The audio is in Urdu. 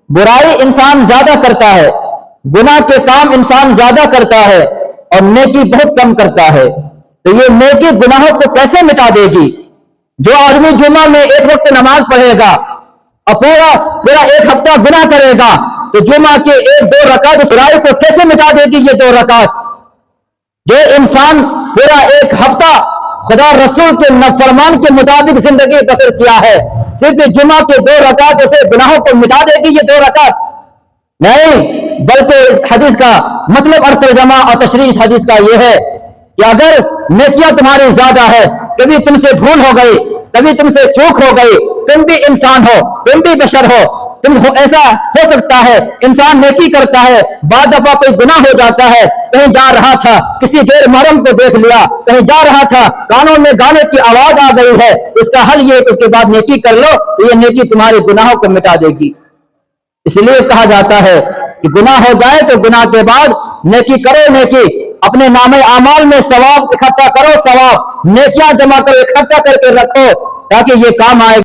برائی انسان زیادہ کرتا ہے، گناہ کے کام انسان زیادہ کرتا ہے اور نیکی بہت کم کرتا ہے، تو یہ نیکی گناہوں کو کیسے مٹا دے گی؟ جو آدمی جمعہ میں ایک وقت نماز پڑھے گا اور پورا ایک ہفتہ گناہ کرے گا تو جمعہ کے ایک دو رکعت برائی کو کیسے مٹا دے گی یہ دو رکعت؟ جو انسان پورا ایک ہفتہ خدا رسول کے نافرمان کے مطابق زندگی بسر کیا ہے، صرف جمعہ کے دو رکعت اسے گناہوں کو مٹا دے گی یہ دو رکعت؟ نہیں، بلکہ حدیث کا مطلب اور ترجمہ اور تشریح حدیث کا یہ ہے کہ اگر نیکیاں تمہاری زیادہ ہے، کبھی تم سے بھول ہو گئی، کبھی تم سے چوک ہو گئی، تم بھی انسان ہو، تم بھی بشر ہو، ایسا ہو سکتا ہے انسان نیکی کرتا ہے، بعض دفعہ کوئی گناہ ہو جاتا ہے، کہیں جا رہا تھا کسی غیر محرم کو دیکھ لیا، کہیں جا رہا تھا کانوں میں گانے کی آواز آ گئی ہے، اس کا حل یہ ہے کہ اس کے بعد نیکی کر لو تو یہ نیکی تمہارے گناہوں کو مٹا دے گی۔ اس لیے کہا جاتا ہے کہ گناہ ہو جائے تو گناہ کے بعد نیکی کرو، نیکی اپنے نام اعمال میں ثواب اکٹھا کرو، ثواب نیکیاں جمع کرو، اکٹھا کر کے رکھو تاکہ یہ کام آئے۔